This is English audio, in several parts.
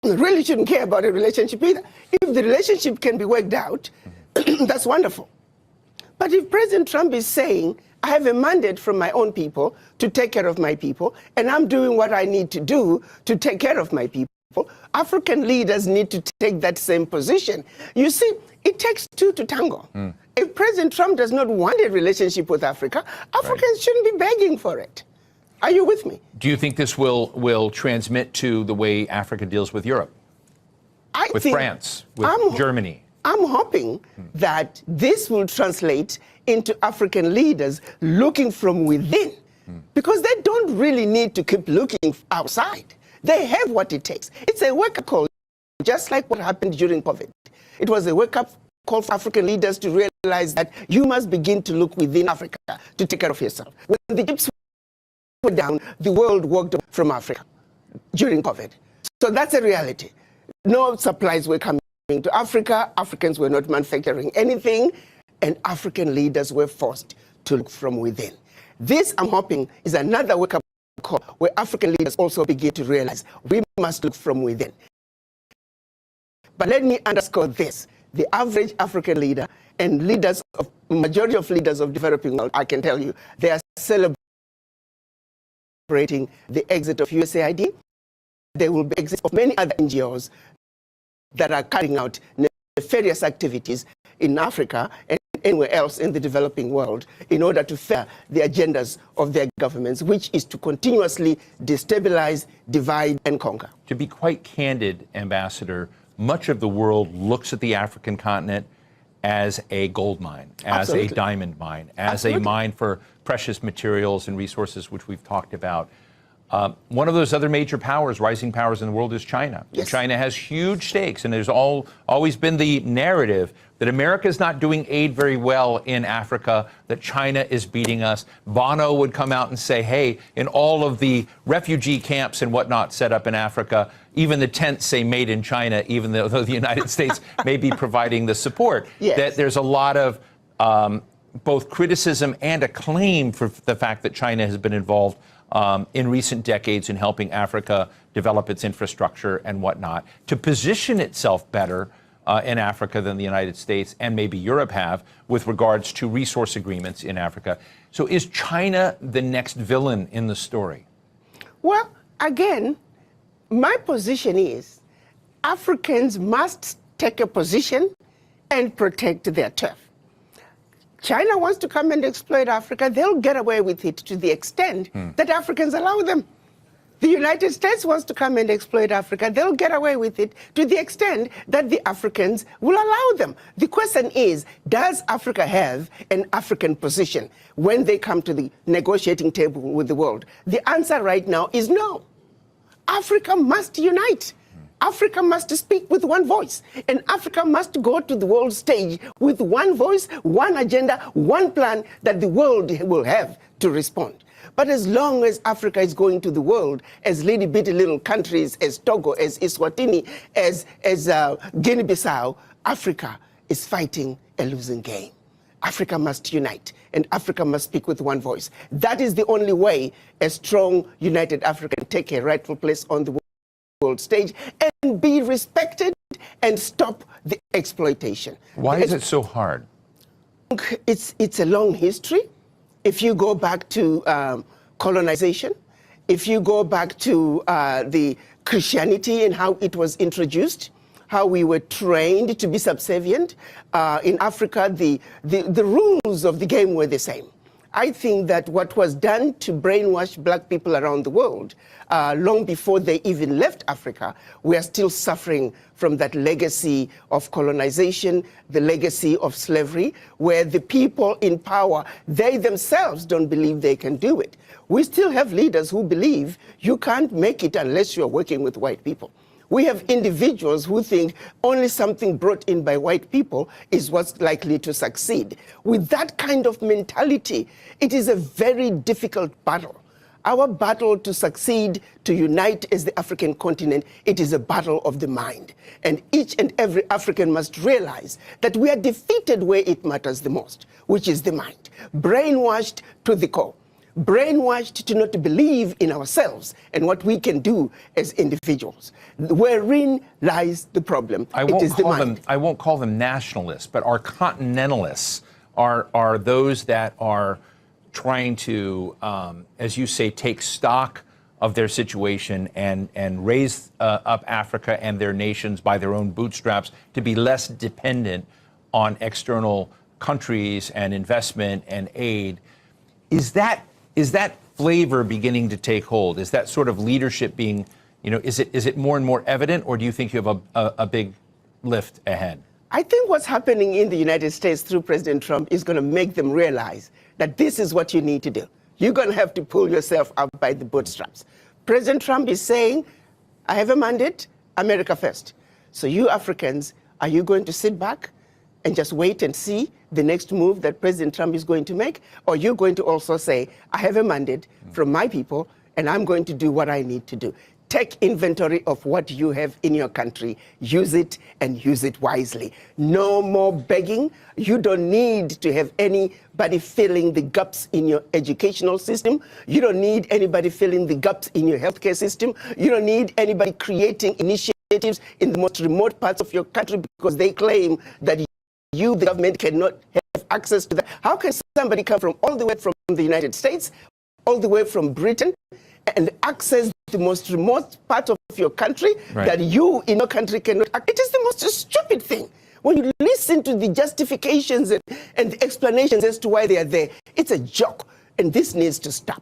really shouldn't care about a relationship either. If the relationship can be worked out, that's wonderful. But if President Trump is saying, I have a mandate from my own people to take care of my people, and I'm doing what I need to do to take care of my people, African leaders need to take that same position. You see, it takes two to tango. If President Trump does not want a relationship with Africa, Africans shouldn't be begging for it. Are you with me? Do you think this will transmit to the way Africa deals with Europe? With France, with Germany? I'm hoping that this will translate into African leaders looking from within, because they don't really need to keep looking outside. They have what it takes. It's a wake-up call, just like what happened during COVID. It was a wake-up call for African leaders to realize that you must begin to look within Africa to take care of yourself. When the chips were down, the world walked from Africa during COVID. So that's a reality. No supplies were coming to Africa. Africans were not manufacturing anything, and African leaders were forced to look from within. This, I'm hoping, is another wake-up call where African leaders also begin to realize we must look from within. But let me underscore this. The average African leader and majority of leaders of developing world, I can tell you, they are celebrating the exit of USAID. There will be exit of many other NGOs that are carrying out nefarious activities in Africa and anywhere else in the developing world in order to further the agendas of their governments, which is to continuously destabilize, divide, and conquer. To be quite candid, Ambassador, much of the world looks at the African continent as a gold mine, as a diamond mine, as a mine for precious materials and resources, which we've talked about. One of those other major powers, rising powers in the world, is China. Yes. China has huge stakes, and there's always been the narrative that America is not doing aid very well in Africa, that China is beating us. Bono would come out and say, hey, in all of the refugee camps and whatnot set up in Africa, even the tents say made in China, even though the United States may be providing the support. Yes. That there's a lot of both criticism and acclaim for the fact that China has been involved in recent decades in helping Africa develop its infrastructure and whatnot, to position itself better in Africa than the United States and maybe Europe have with regards to resource agreements in Africa. So is China the next villain in the story? Well, again, my position is Africans must take a position and protect their turf. China wants to come and exploit Africa, they'll get away with it to the extent that Africans allow them. The United States wants to come and exploit Africa, they'll get away with it to the extent that the Africans will allow them. The question is, does Africa have an African position when they come to the negotiating table with the world? The answer right now is no. Africa must unite. Africa must speak with one voice, and Africa must go to the world stage with one voice, one agenda, one plan that the world will have to respond. But as long as Africa is going to the world as bitty little countries, as Togo, as Eswatini, as Guinea-Bissau, Africa is fighting a losing game. Africa must unite, and Africa must speak with one voice. That is the only way a strong, united Africa can take a rightful place on the world stage and be respected and stop the exploitation. Why is it so hard? It's a long history. If you go back to colonization, if you go back to the Christianity and how it was introduced, how we were trained to be subservient, in Africa, the rules of the game were the same. I think that what was done to brainwash black people around the world, long before they even left Africa, we are still suffering from that legacy of colonization, the legacy of slavery, where the people in power, they themselves don't believe they can do it. We still have leaders who believe you can't make it unless you're working with white people. We have individuals who think only something brought in by white people is what's likely to succeed. With that kind of mentality, it is a very difficult battle. Our battle to succeed, to unite as the African continent, it is a battle of the mind. And each and every African must realize that we are defeated where it matters the most, which is the mind. Brainwashed to the core. brainwashed to not to believe in ourselves and what we can do as individuals. Wherein lies the problem. I won't call them nationalists, but our continentalists are those that are trying to, as you say, take stock of their situation and raise up Africa and their nations by their own bootstraps to be less dependent on external countries and investment and aid. Is that flavor beginning to take hold? Is that sort of leadership being, is it more and more evident, or do you think you have a big lift ahead? I think what's happening in the United States through President Trump is going to make them realize that this is what you need to do. You're going to have to pull yourself up by the bootstraps. President Trump is saying, I have a mandate, America first. So you Africans, are you going to sit back and just wait and see the next move that President Trump is going to make? Or you're going to also say, I have a mandate from my people, and I'm going to do what I need to do. Take inventory of what you have in your country. Use it and use it wisely. No more begging. You don't need to have anybody filling the gaps in your educational system. You don't need anybody filling the gaps in your healthcare system. You don't need anybody creating initiatives in the most remote parts of your country because they claim that you, the government, cannot have access to that. How can somebody come from all the way from the United States, all the way from Britain, and access the most remote part of your country that you in your country cannot? It is the most stupid thing. When you listen to the justifications and the explanations as to why they are there, it's a joke, and this needs to stop.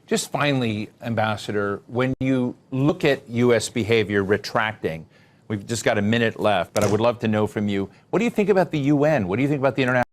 Just finally, Ambassador, when you look at U.S. behavior retracting, we've just got a minute left, but I would love to know from you, what do you think about the UN? What do you think about the international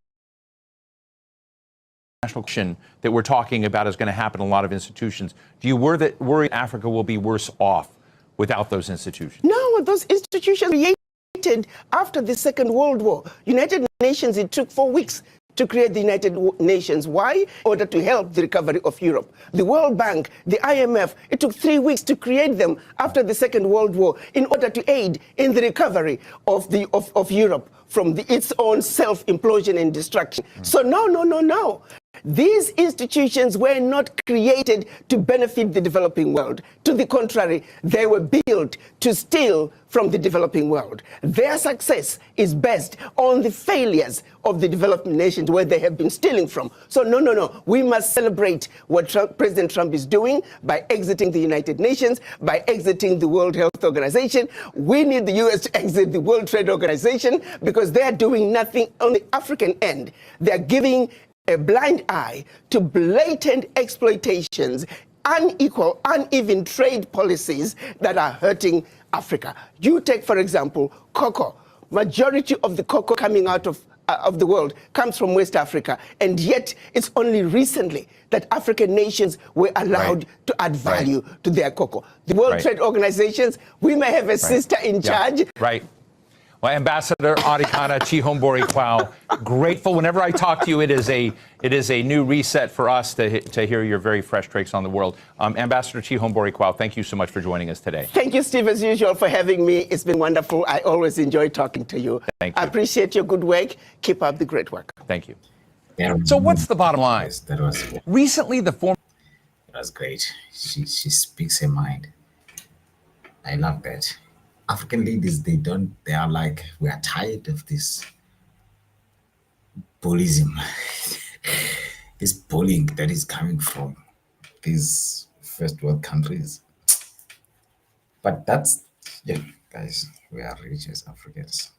question that we're talking about is going to happen in a lot of institutions? Do you worry Africa will be worse off without those institutions? No, those institutions created after the Second World War. United Nations, it took 4 weeks to create the United Nations. Why? In order to help the recovery of Europe. The World Bank, the IMF, it took 3 weeks to create them after the Second World War in order to aid in the recovery of Europe from its own self-implosion and destruction. So no. These institutions were not created to benefit the developing world. To the contrary, they were built to steal from the developing world. Their success is based on the failures of the developing nations where they have been stealing from. So no. We must celebrate what President Trump is doing by exiting the United Nations, by exiting the World Health Organization. We need the U.S. to exit the World Trade Organization because they are doing nothing on the African end. They are giving a blind eye to blatant exploitations, unequal, uneven trade policies that are hurting Africa. You take, for example, cocoa. Majority of the cocoa coming out of the world comes from West Africa, and yet it's only recently that African nations were allowed to add value to their cocoa. The World Trade Organizations, we may have a sister in charge. Well, Ambassador Adikana Chihombori-Quao, grateful. Whenever I talk to you, it is a new reset for us to hear your very fresh takes on the world. Ambassador Chihombori-Quao, thank you so much for joining us today. Thank you, Steve, as usual, for having me. It's been wonderful. I always enjoy talking to you. Thank you. I appreciate your good work. Keep up the great work. Thank you. So what's the bottom line? That was recently the former. That was great. She speaks her mind. I love that. African leaders, they are like, we are tired of this bullyism, this bullying that is coming from these first world countries. But guys, we are rich as Africans.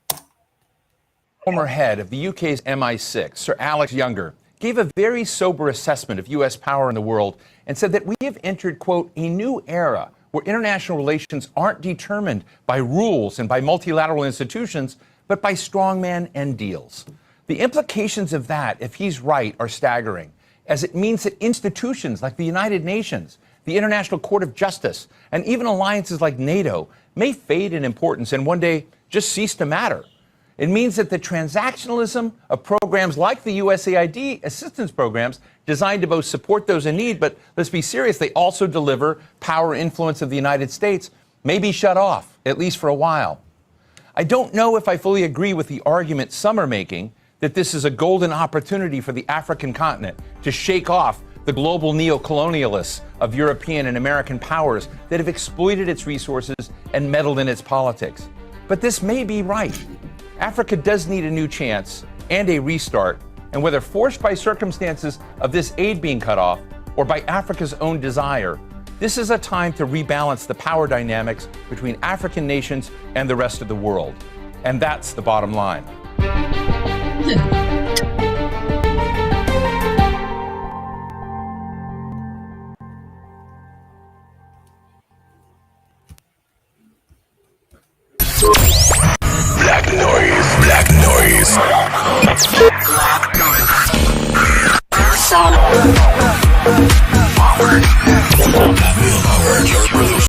Former head of the UK's MI6, Sir Alex Younger, gave a very sober assessment of U.S. power in the world and said that we have entered, quote, a new era where international relations aren't determined by rules and by multilateral institutions, but by strongmen and deals. The implications of that, if he's right, are staggering, as it means that institutions like the United Nations, the International Court of Justice, and even alliances like NATO may fade in importance and one day just cease to matter. It means that the transactionalism of programs like the USAID assistance programs designed to both support those in need, but let's be serious, they also deliver power and influence of the United States, may be shut off, at least for a while. I don't know if I fully agree with the argument some are making that this is a golden opportunity for the African continent to shake off the global neocolonialists of European and American powers that have exploited its resources and meddled in its politics. But this may be right. Africa does need a new chance and a restart, and whether forced by circumstances of this aid being cut off or by Africa's own desire, this is a time to rebalance the power dynamics between African nations and the rest of the world. And that's the bottom line. Black noise.